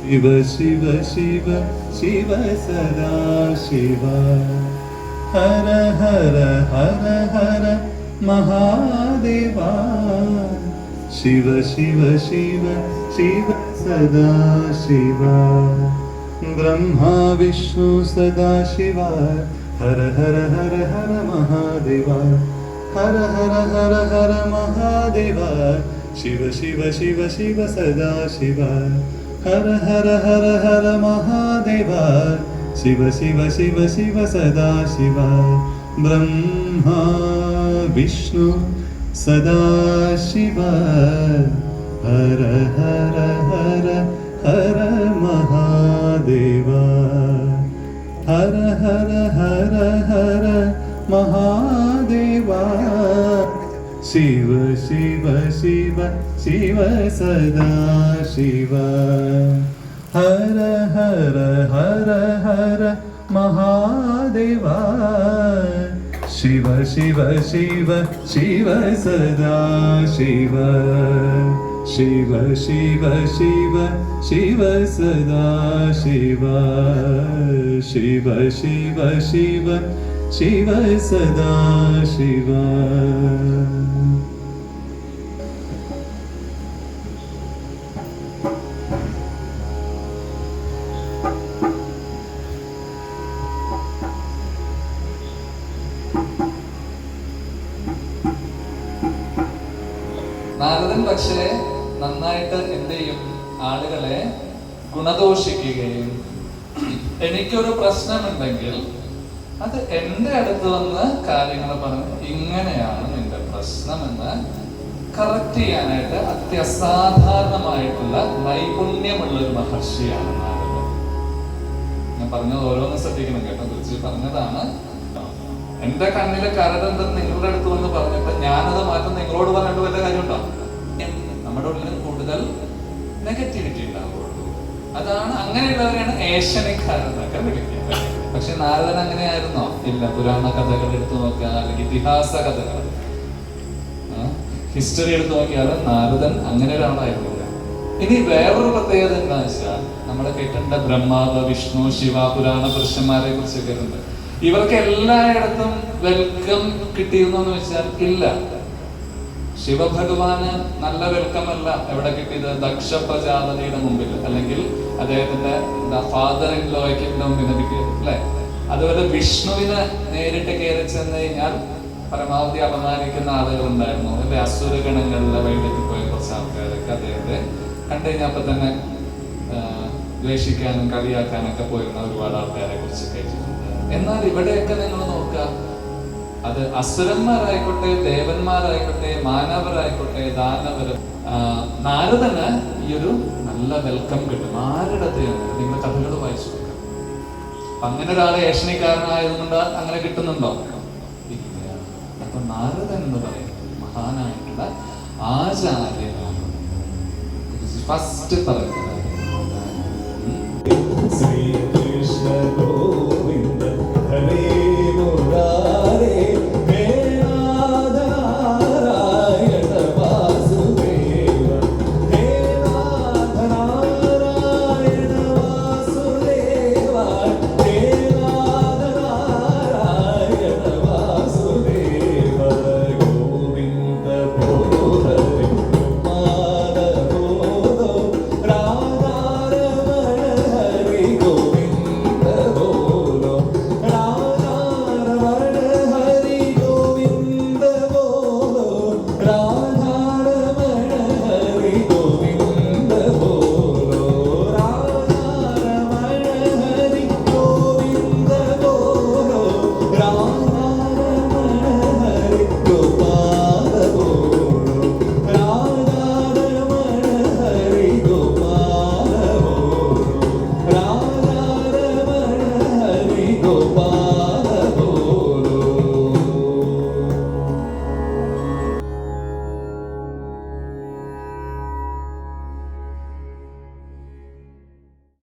शिव शिव शिव सदा शिव हर हर हर हर महादेवा शिव शिव शिव शिव सदा शिव ब्रह्मा विष्णु सदा शिव हर हर हर हर महादेवा हर हर हर हर महादेवा शिव शिव शिव शिव सदा शिव हर हर हर हर महादेवा शिव शिव शिव शिव सदा शिव ब्रह्मा विष्णु सदा शिव हर हर हर हर महादेवा हर हर हर हर महादेवा शिव शिव शिव शिव सदा शिव हर हर हर हर महादेवा शिव शिव शिव शिव सदा शिव शिव शिव शिव शिव सदा शिव शिव शिव शिव शिव सदा शिव നാരദൻ പക്ഷേ നന്നായിട്ട് എന്ത് ചെയ്യും? ആളുകളെ ഗുണദോഷിക്കുകയും എനിക്കൊരു പ്രശ്നമുണ്ടെങ്കിൽ അത് എൻ്റെ അടുത്ത് വന്ന് കാര്യങ്ങൾ പറഞ്ഞ് ഇങ്ങനെയാണ് നിന്റെ പ്രശ്നമെന്ന് കറക്റ്റ് ചെയ്യാനായിട്ട് അത്യസാധാരണമായിട്ടുള്ള നൈപുണ്യമുള്ളൊരു മഹർഷിയാണ് നാരദൻ. ഞാൻ പറഞ്ഞത് ഓരോന്ന് ശ്രദ്ധിക്കണം കേട്ടോ, കുറിച്ച് പറഞ്ഞതാണ്. എന്റെ കണ്ണിലെ കരടെന്തെന്ന് നിങ്ങളുടെ അടുത്ത് വന്ന് പറഞ്ഞിട്ട് ഞാനത് മാറ്റം നിങ്ങളോട് പറഞ്ഞിട്ട് വല്ല കാര്യമുണ്ടോ? നമ്മുടെ ഉള്ളിൽ കൂടുതൽ നെഗറ്റിവിറ്റി ഉണ്ടാവുള്ളൂ. അതാണ്, അങ്ങനെയുള്ളവരെയാണ് ഏഷ്യനിക്കാരെന്നൊക്കെ വിളിക്കുക. പക്ഷെ നാരദൻ അങ്ങനെയായിരുന്നോ? ഇല്ല. പുരാണ കഥകൾ എടുത്തു നോക്കിയാൽ, അല്ലെങ്കിൽ ഇതിഹാസ കഥകൾ, ഹിസ്റ്ററി എടുത്തു നോക്കിയാൽ നാരദൻ അങ്ങനെ ഒരാളായിരുന്നില്ല. ഇനി വേറൊരു പ്രത്യേകത എന്താ വെച്ചാൽ, നമ്മളെ കേട്ടിട്ടുണ്ട് ബ്രഹ്മാവ്, വിഷ്ണു, ശിവ, പുരാണ പുരുഷന്മാരെ കുറിച്ച് കേട്ടിട്ടുണ്ട്. ഇവർക്ക് എല്ലായിടത്തും വെൽക്കം കിട്ടിയിരുന്നു എന്ന് വെച്ചാൽ ഇല്ല. ശിവഭഗവാന് നല്ല വെൽക്കം അല്ല എവിടെ കിട്ടിയത്? ദക്ഷ പ്രജാപതിയുടെ മുമ്പിൽ, അല്ലെങ്കിൽ അദ്ദേഹത്തിന്റെ ഫാദർ ഇൻ ലോയ്ക്ക് മുമ്പിൽ കിട്ടിയത് അല്ലെ. അതുപോലെ വിഷ്ണുവിന് നേരിട്ട് കയറി ചെന്ന് കഴിഞ്ഞാൽ പരമാവധി അപമാനിക്കുന്ന ആളുകൾ ഉണ്ടായിരുന്നു അല്ലെ. അസുരഗണങ്ങളിലെ വഴിയിലേക്ക് പോയ കുറച്ച് ആൾക്കാരൊക്കെ അദ്ദേഹത്തെ കണ്ടു കഴിഞ്ഞാൽ അപ്പൊ തന്നെ ദ്വേഷിക്കാനും കളിയാക്കാനൊക്കെ പോയിരുന്ന ഒരുപാട് ആൾക്കാരെ കുറിച്ച് കേട്ടിട്ടുണ്ട്. എന്നാൽ ഇവിടെയൊക്കെ നിങ്ങൾ നോക്കുക, അത് അസുരന്മാരായിക്കോട്ടെ, ദേവന്മാരായിക്കോട്ടെ, മാനവരായിക്കോട്ടെ, ദാനവർ, നാരദന് ഈ ഒരു നല്ല വെൽക്കം കിട്ടും. ആരുടെ നിങ്ങൾ കഥകൾ വായിച്ചു നോക്കാം. അങ്ങനെ ഒരാളെ ഏഷണിക്കാരനായതുകൊണ്ട് അങ്ങനെ കിട്ടുന്നുണ്ടോ? അപ്പൊ നാരദൻ എന്ന് പറയുന്നത് മഹാനായിട്ടുള്ള ആചാര്യനാണ്. ഫസ്റ്റ് പറയുന്നത്